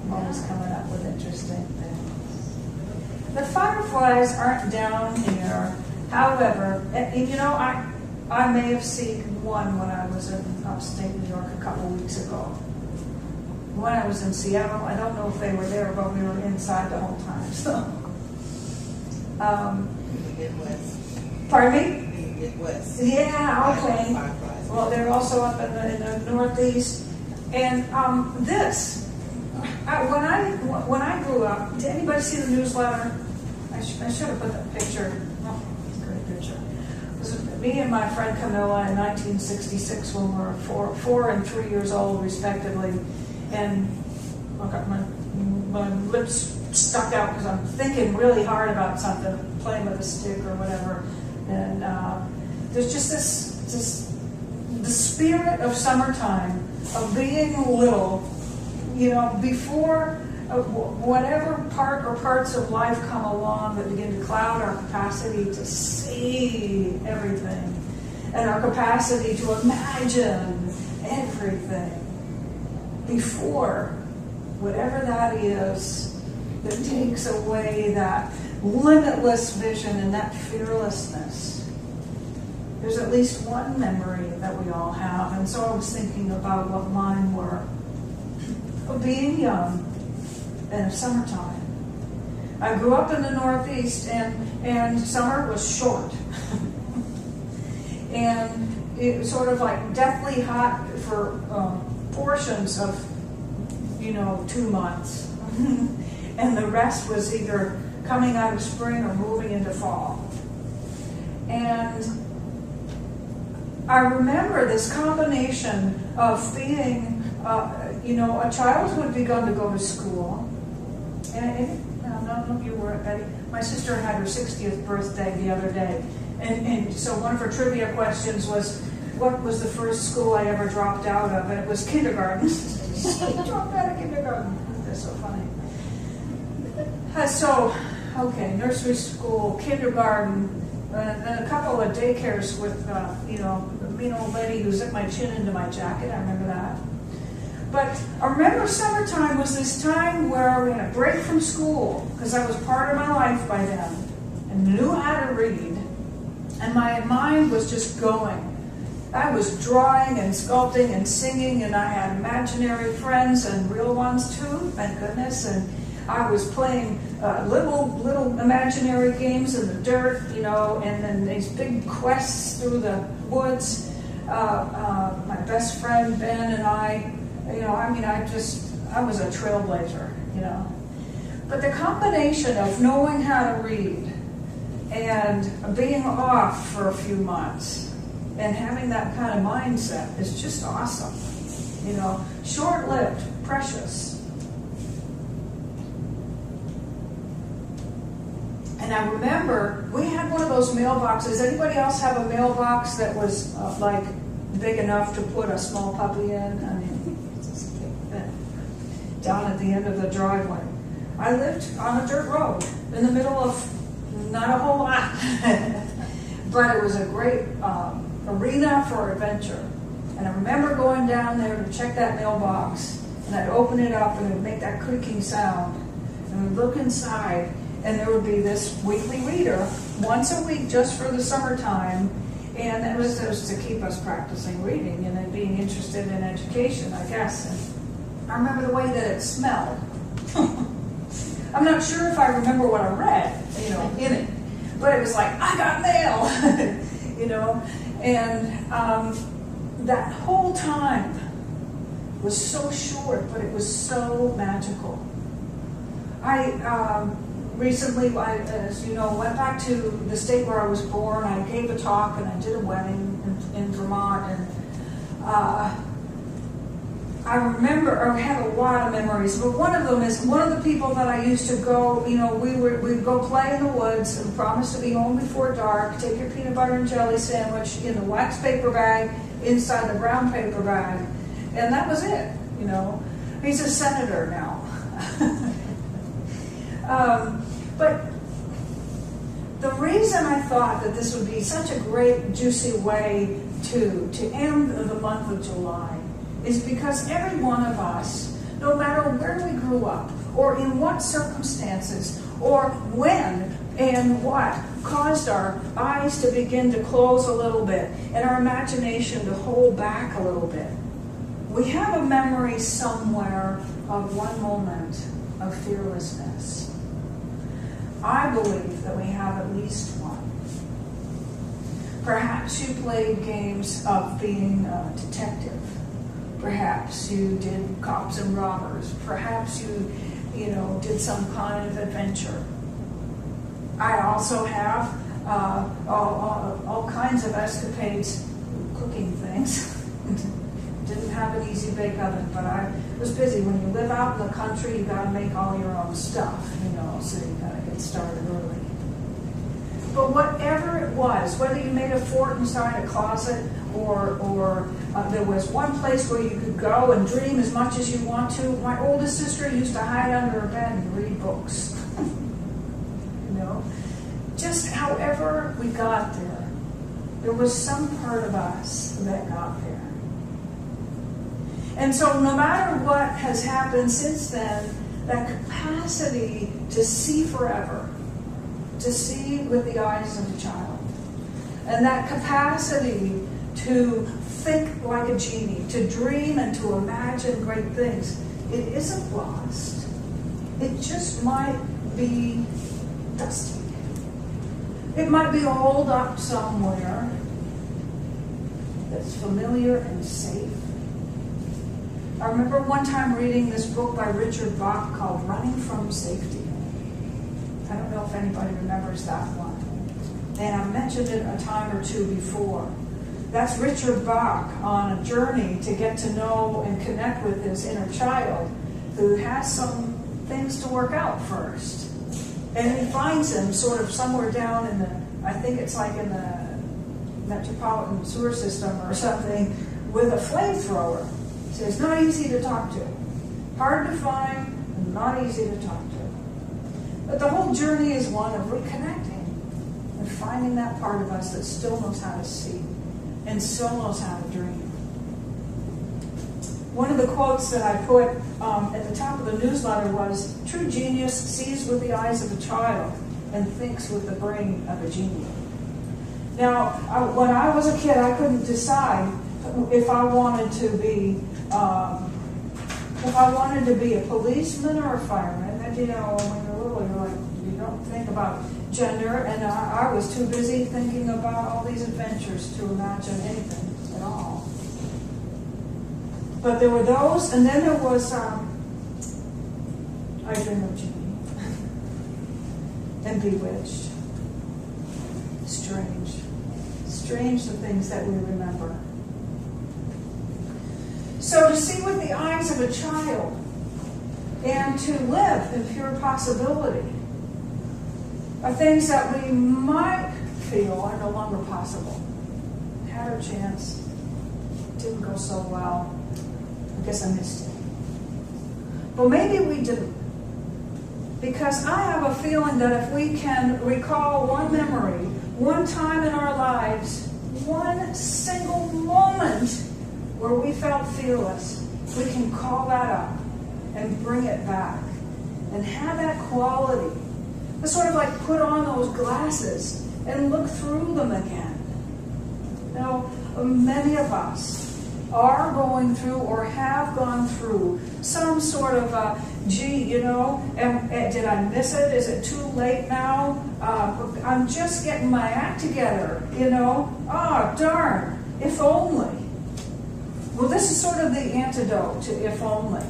I'm always coming up with interesting things. The Fireflies aren't down here. However, I may have seen one when I was in upstate New York a couple weeks ago. When I was in Seattle, I don't know if they were there, but we were inside the whole time. So, Midwest. pardon me? Midwest. Yeah, okay. Fireflies. Well, they're also up in the Northeast. And when I grew up, did anybody see the newsletter? I should have put that picture. Oh, great picture. It was me and my friend Camilla in 1966 when we were 4 and 3 years old, respectively. And I got my lips stuck out because I'm thinking really hard about something, playing with a stick or whatever. And there's just the spirit of summertime, of being little, before whatever part or parts of life come along that begin to cloud our capacity to see everything and our capacity to imagine everything. Before whatever that is that takes away that limitless vision and that fearlessness. There's at least one memory that we all have, and so I was thinking about what mine were. Of being young and of summertime. I grew up in the Northeast, and summer was short. And it was sort of like deathly hot for portions of 2 months. And the rest was either coming out of spring or moving into fall. And I remember this combination of being a child who had begun to go to school. And I don't know if you were at Betty. My sister had her 60th birthday the other day. And so one of her trivia questions was, what was the first school I ever dropped out of? And it was kindergarten. She dropped out of kindergarten. That's so funny. Nursery school, kindergarten, and a couple of daycares with, the mean old lady who zipped my chin into my jacket. I remember that. But I remember summertime was this time where we had a break from school, because I was part of my life by then, and knew how to read, and my mind was just going. I was drawing and sculpting and singing, and I had imaginary friends and real ones too, thank goodness, and I was playing little imaginary games in the dirt, and then these big quests through the woods. My best friend Ben and I, I was a trailblazer, But the combination of knowing how to read and being off for a few months and having that kind of mindset is just awesome. Short-lived, precious. And I remember we had one of those mailboxes. Anybody else have a mailbox that was big enough to put a small puppy in? Down at the end of the driveway. I lived on a dirt road in the middle of not a whole lot, but it was a great arena for adventure. And I remember going down there to check that mailbox, and I'd open it up and it would make that creaking sound, and I'd look inside, and there would be this weekly reader once a week just for the summertime, and it was to keep us practicing reading and then being interested in education, I guess. And I remember the way that it smelled. I'm not sure if I remember what I read, in it, but it was like, I got mail, and that whole time was so short, but it was so magical. I recently, as you know, went back to the state where I was born. I gave a talk and I did a wedding in Vermont, and I remember, I have a lot of memories, but one of them is one of the people that I used to go, we'd go play in the woods and promise to be home before dark, take your peanut butter and jelly sandwich in the wax paper bag, inside the brown paper bag, and that was it, He's a senator now. But the reason I thought that this would be such a great, juicy way to end the month of July is because every one of us, no matter where we grew grew up, or in what circumstances, or when and what caused our eyes to begin to close a little bit and our imagination to hold back a little bit. We have a memory somewhere of one moment of fearlessness. I believe that we have at least one. Perhaps you played games of being a detective. Perhaps you did cops and robbers. Perhaps you did some kind of adventure. I also have all kinds of escapades cooking things. Didn't have an easy bake oven, but I was busy. When you live out in the country, you got to make all your own stuff, so you got to get started early. But whatever it was, whether you made a fort inside a closet or there was one place where you could go and dream as much as you want to. My oldest sister used to hide under her bed and read books. Just however we got there, there was some part of us that got there. And so no matter what has happened since then, that capacity to see forever, to see with the eyes of a child, and that capacity to think like a genie, to dream and to imagine great things, it isn't lost. It just might be dusty. It might be holed up somewhere that's familiar and safe. I remember one time reading this book by Richard Bach called Running from Safety. I don't know if anybody remembers that one. And I've mentioned it a time or two before. That's Richard Bach on a journey to get to know and connect with his inner child who has some things to work out first. And he finds him sort of somewhere down in I think it's like in the metropolitan sewer system or something, with a flamethrower. So it's not easy to talk to. Hard to find, and not easy to talk to. But the whole journey is one of reconnecting and finding that part of us that still knows how to see and still knows how to dream. One of the quotes that I put at the top of the newsletter was, "True genius sees with the eyes of a child and thinks with the brain of a genie." Now, when I was a kid, I couldn't decide if I wanted to be a policeman or a fireman. And when you're little, you don't think about gender, and I was too busy thinking about all these adventures to imagine anything at all. But there were those, and then there was I Dream of Jeannie and Bewitched. Strange the things that we remember. So to see with the eyes of a child and to live in pure possibility are things that we might feel are no longer possible. Had our chance, didn't go so well. I guess I missed it. But maybe we didn't. Because I have a feeling that if we can recall one memory, one time in our lives, one single moment where we felt fearless, we can call that up and bring it back and have that quality. It's sort of like put on those glasses and look through them again. Many of us are going through or have gone through some sort of did I miss it? Is it too late now? I'm just getting my act together, darn, if only. Well, this is sort of the antidote to if only.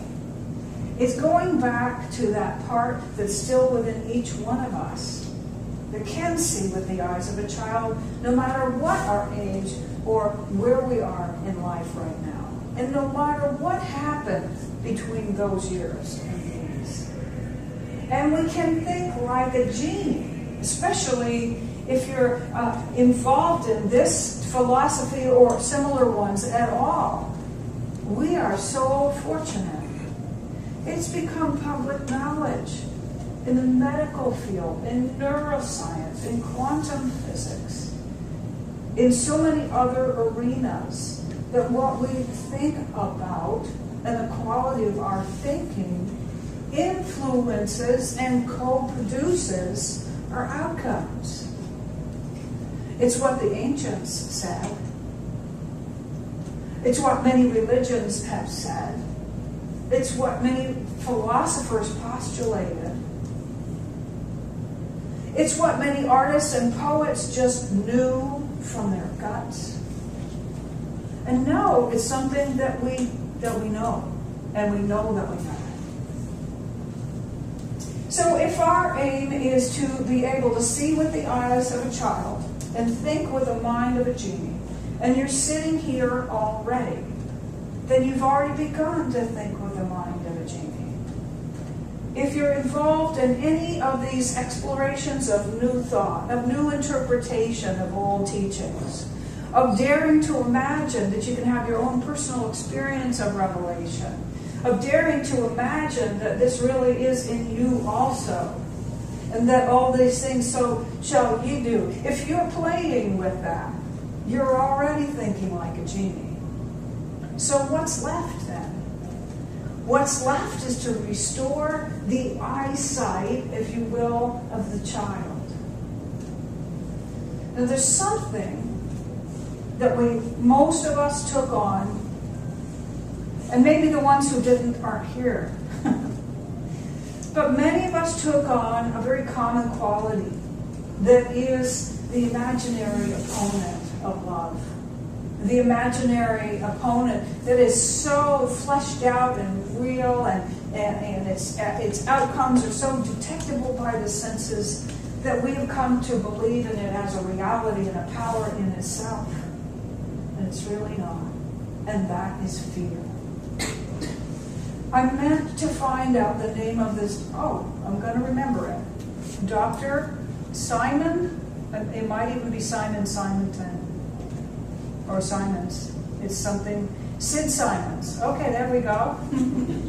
It's going back to that part that's still within each one of us that can see with the eyes of a child, no matter what our age or where we are in life right now. And no matter what happened between those years and these. And we can think like a genie, especially if you're involved in this philosophy or similar ones at all. We are so fortunate. It's become public knowledge in the medical field, in neuroscience, in quantum physics, in so many other arenas, that what we think about and the quality of our thinking influences and co-produces our outcomes. It's what the ancients said. It's what many religions have said. It's what many philosophers postulated. It's what many artists and poets just knew from their guts. And know is something that we know, and we know that we know it. So if our aim is to be able to see with the eyes of a child and think with the mind of a genie, and you're sitting here already, then you've already begun to think with the mind of a genie. If you're involved in any of these explorations of new thought, of new interpretation of old teachings, of daring to imagine that you can have your own personal experience of revelation, of daring to imagine that this really is in you also, and that all these things so shall ye do. If you're playing with that, you're already thinking like a genie. So what's left then? What's left is to restore the eyesight, if you will, of the child. Now there's something that most of us took on, and maybe the ones who didn't aren't here. But many of us took on a very common quality that is the imaginary opponent of love. The imaginary opponent that is so fleshed out and real, and its outcomes are so detectable by the senses that we have come to believe in it as a reality and a power in itself. And it's really not. And that is fear. I meant to find out the name of this. Oh, I'm going to remember it. Dr. Simon. It might even be Simonton. Or Simons. It's something. Sid Simons. Okay, there we go.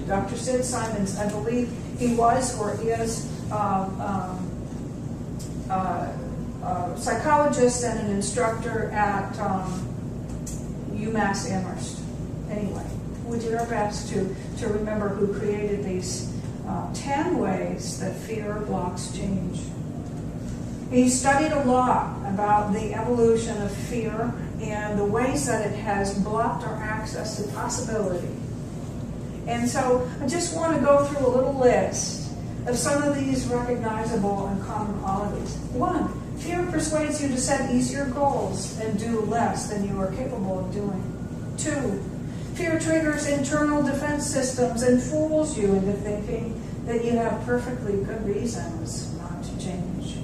Dr. Sid Simons. I believe he was or is a psychologist and an instructor at UMass Amherst. Anyway, we did our best to remember who created these 10 ways that fear blocks change. He studied a lot about the evolution of fear and the ways that it has blocked our access to possibility. And so I just want to go through a little list of some of these recognizable and common qualities. 1, fear persuades you to set easier goals and do less than you are capable of doing. 2, fear triggers internal defense systems and fools you into thinking that you have perfectly good reasons not to change.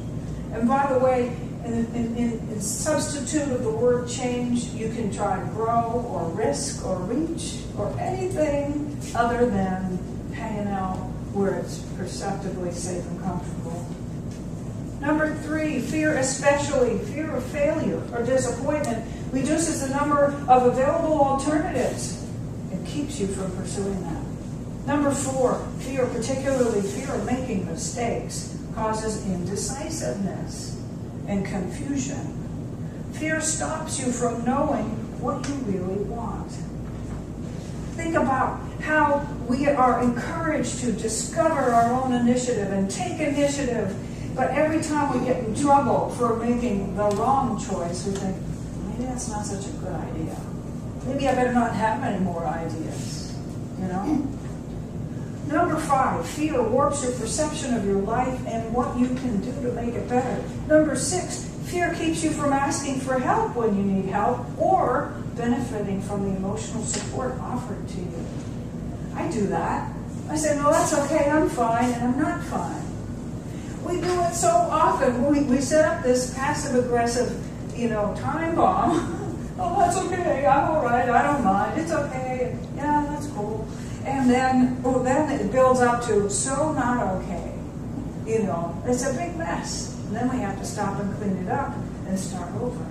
And by the way, in substitute of the word change, you can try grow or risk or reach or anything other than hanging out where it's perceptibly safe and comfortable. Number 3, fear, especially fear of failure or disappointment, reduces the number of available alternatives. It keeps you from pursuing that. Number 4, fear, particularly fear of making mistakes, causes indecisiveness and confusion. Fear stops you from knowing what you really want. Think about how we are encouraged to discover our own initiative and take initiative, but every time we get in trouble for making the wrong choice, we think, maybe that's not such a good idea. Maybe I better not have any more ideas, you know? Number 5, fear warps your perception of your life and what you can do to make it better. Number 6, fear keeps you from asking for help when you need help or benefiting from the emotional support offered to you. I do that. I say, no, that's okay, I'm fine, and I'm not fine. We do it so often. We set up this passive-aggressive, time bomb. Oh, that's okay, I'm all right, I don't mind, it's okay, yeah, that's cool. And then it builds up to so not okay. It's a big mess. And then we have to stop and clean it up and start over.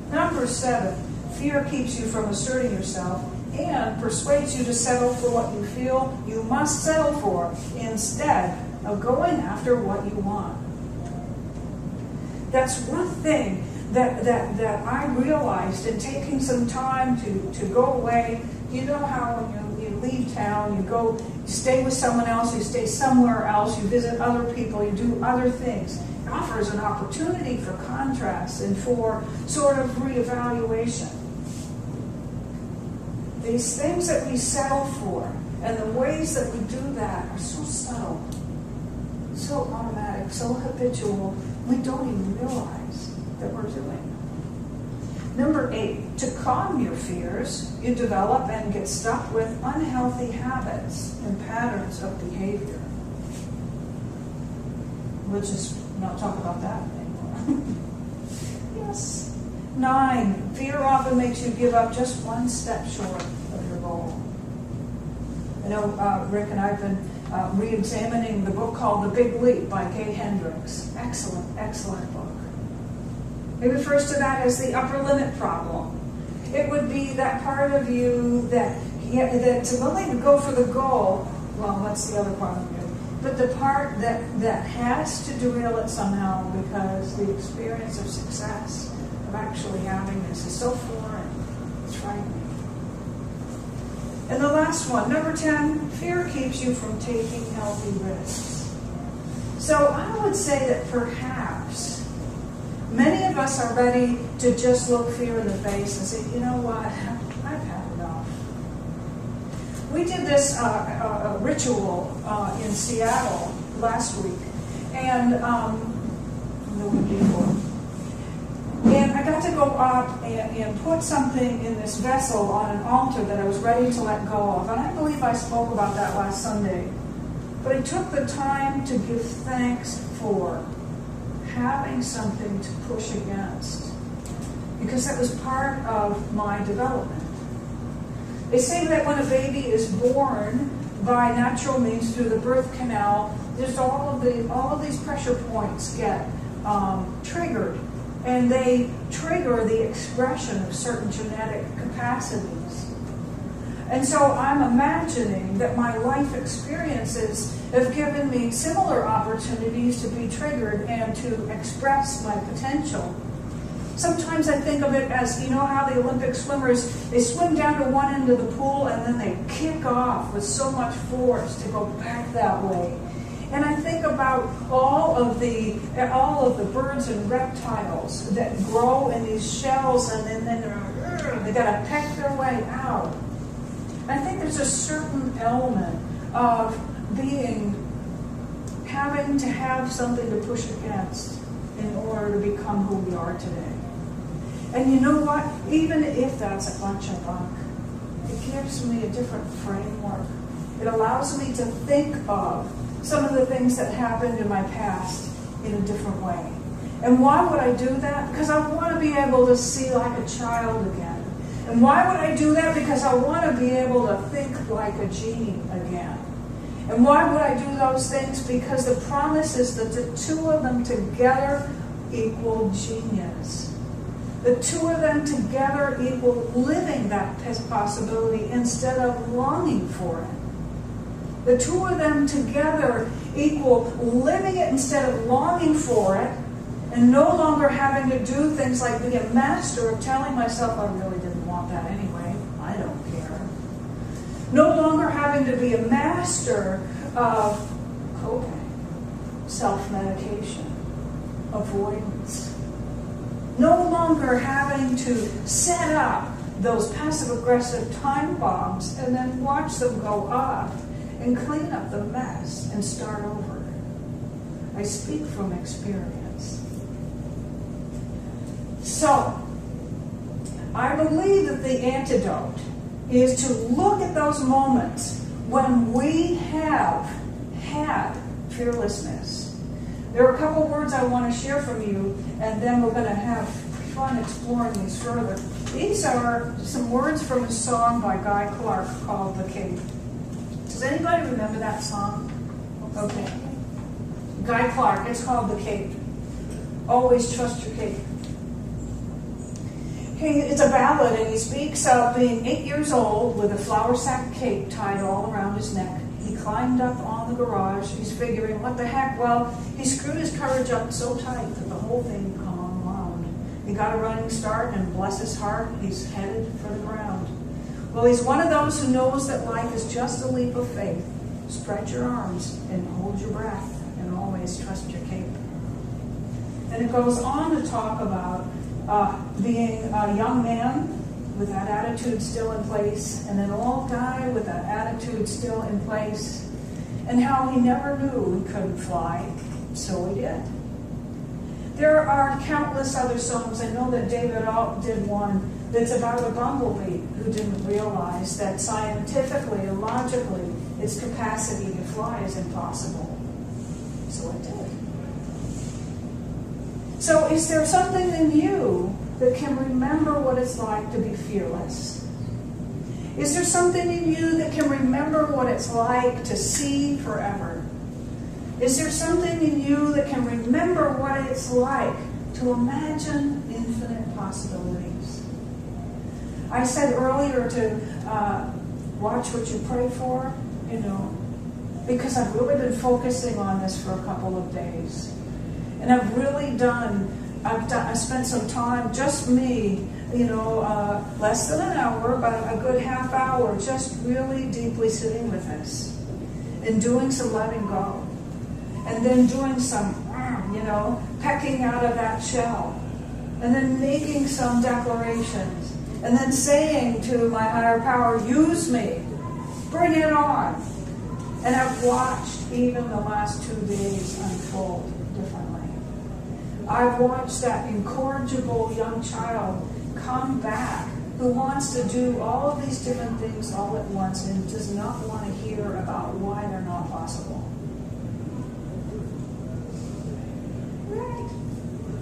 Number 7, fear keeps you from asserting yourself and persuades you to settle for what you feel you must settle for instead of going after what you want. That's one thing that I realized in taking some time to go away. You know how when you leave town, you go You stay with someone else, you stay somewhere else, you visit other people, you do other things. It offers an opportunity for contrast and for sort of reevaluation. These things that we settle for and the ways that we do that are so subtle, so automatic, so habitual, we don't even realize that we're doing. Number 8, to calm your fears, you develop and get stuck with unhealthy habits and patterns of behavior. We'll just not talk about that anymore. Yes. 9, fear often makes you give up just one step short of your goal. I know Rick and I have been re-examining the book called The Big Leap by Kay Hendricks. Excellent, excellent book. It refers to that as the upper limit problem. It would be that part of you that's willing to go for the goal. Well, what's the other part of you? But the part that has to derail it somehow because the experience of success, of actually having this, is so foreign. It's frightening. And the last one, number 10, fear keeps you from taking healthy risks. So I would say that perhaps many of us are ready to just look fear in the face and say, you know what, I've had enough. We did this ritual in Seattle last week, and the week before. And I got to go up and put something in this vessel on an altar that I was ready to let go of. And I believe I spoke about that last Sunday. But I took the time to give thanks for having something to push against, because that was part of my development. They say that when a baby is born by natural means through the birth canal, there's all of these pressure points get triggered, and they trigger the expression of certain genetic capacities. And so I'm imagining that my life experiences have given me similar opportunities to be triggered and to express my potential. Sometimes I think of it as, you know how the Olympic swimmers, they swim down to one end of the pool and then they kick off with so much force to go back that way. And I think about all of the birds and reptiles that grow in these shells, and then they got to peck their way out. I think there's a certain element of having to have something to push against in order to become who we are today. And you know what? Even if that's a bunch of bunk, it gives me a different framework. It allows me to think of some of the things that happened in my past in a different way. And why would I do that? Because I want to be able to see like a child again. And why would I do that? Because I want to be able to think like a genie again. And why would I do those things? Because the promise is that the two of them together equal genius. The two of them together equal living that possibility instead of longing for it. The two of them together equal living it instead of longing for it, and no longer having to do things like be a master of telling myself I really didn't want that anyway. I don't care. No longer having to be a master of coping, self-medication, avoidance. No longer having to set up those passive-aggressive time bombs and then watch them go up and clean up the mess and start over. I speak from experience. So, I believe that the antidote is to look at those moments when we have had fearlessness. There are a couple words I want to share from you, and then we're going to have fun exploring these further. These are some words from a song by Guy Clark called The Cape. Does anybody remember that song? Okay. Guy Clark, it's called The Cape. Always trust your cape. It's a ballad, and he speaks of being 8 years old with a flour sack cape tied all around his neck. He climbed up on the garage. He's figuring, what the heck? Well, he screwed his courage up so tight that the whole thing would come unwound. He got a running start, and bless his heart, he's headed for the ground. Well, he's one of those who knows that life is just a leap of faith. Spread your arms and hold your breath and always trust your cape. And it goes on to talk about being a young man with that attitude still in place, and an old guy with that attitude still in place, and how he never knew he couldn't fly, so he did. There are countless other songs. I know that David Alt did one that's about a bumblebee who didn't realize that scientifically and logically its capacity to fly is impossible. So it did. So is there something in you that can remember what it's like to be fearless? Is there something in you that can remember what it's like to see forever? Is there something in you that can remember what it's like to imagine infinite possibilities? I said earlier to watch what you pray for, because I've really been focusing on this for a couple of days. And I've spent some time, just me, less than an hour, but a good half hour, just really deeply sitting with this and doing some letting go. And then doing some, pecking out of that shell. And then making some declarations. And then saying to my higher power, use me, bring it on. And I've watched even the last 2 days unfold differently. I've watched that incorrigible young child come back who wants to do all of these different things all at once and does not want to hear about why they're not possible. Right.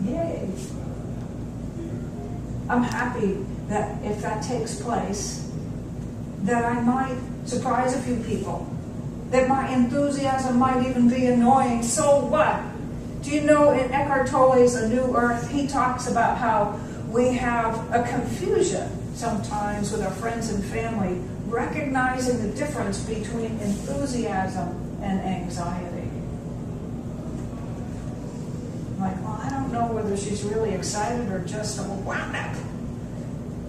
Yay. I'm happy that if that takes place, that I might surprise a few people. That my enthusiasm might even be annoying. So what? Do you know in Eckhart Tolle's A New Earth, he talks about how we have a confusion sometimes with our friends and family, recognizing the difference between enthusiasm and anxiety. Like, well, I don't know whether she's really excited or just wound up.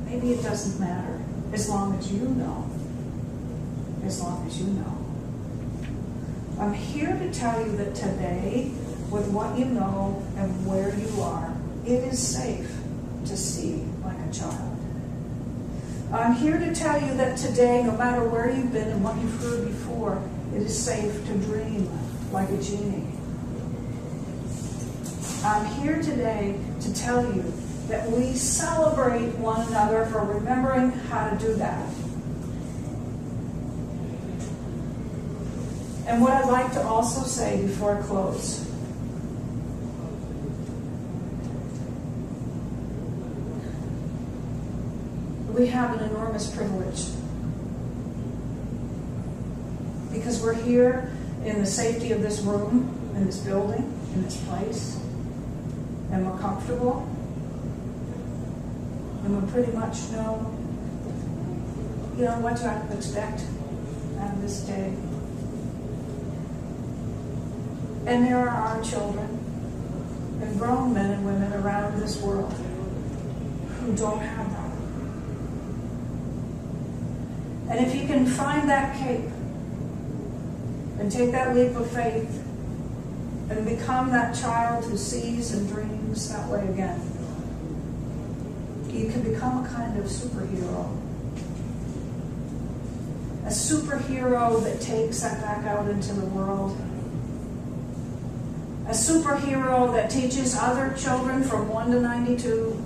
Maybe it doesn't matter, as long as you know. As long as you know. I'm here to tell you that today, with what you know and where you are, it is safe to see like a child. I'm here to tell you that today, no matter where you've been and what you've heard before, it is safe to dream like a genie. I'm here today to tell you that we celebrate one another for remembering how to do that. And what I'd like to also say before I close, we have an enormous privilege because we're here in the safety of this room, in this building, in this place, and we're comfortable, and we pretty much know, what to expect out of this day. And there are our children and grown men and women around this world who don't have that. And if you can find that cape and take that leap of faith and become that child who sees and dreams that way again, you can become a kind of superhero. A superhero that takes that back out into the world. A superhero that teaches other children from 1 to 92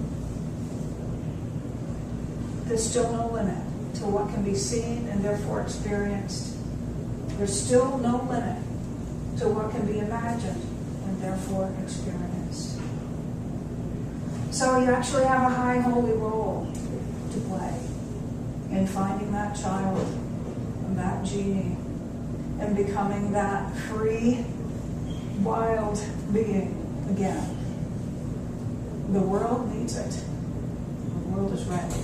there's still no limit to what can be seen and therefore experienced. There's still no limit to what can be imagined and therefore experienced. So you actually have a high holy role to play in finding that child and that genie and becoming that free, wild being again. The world needs it. The world is ready.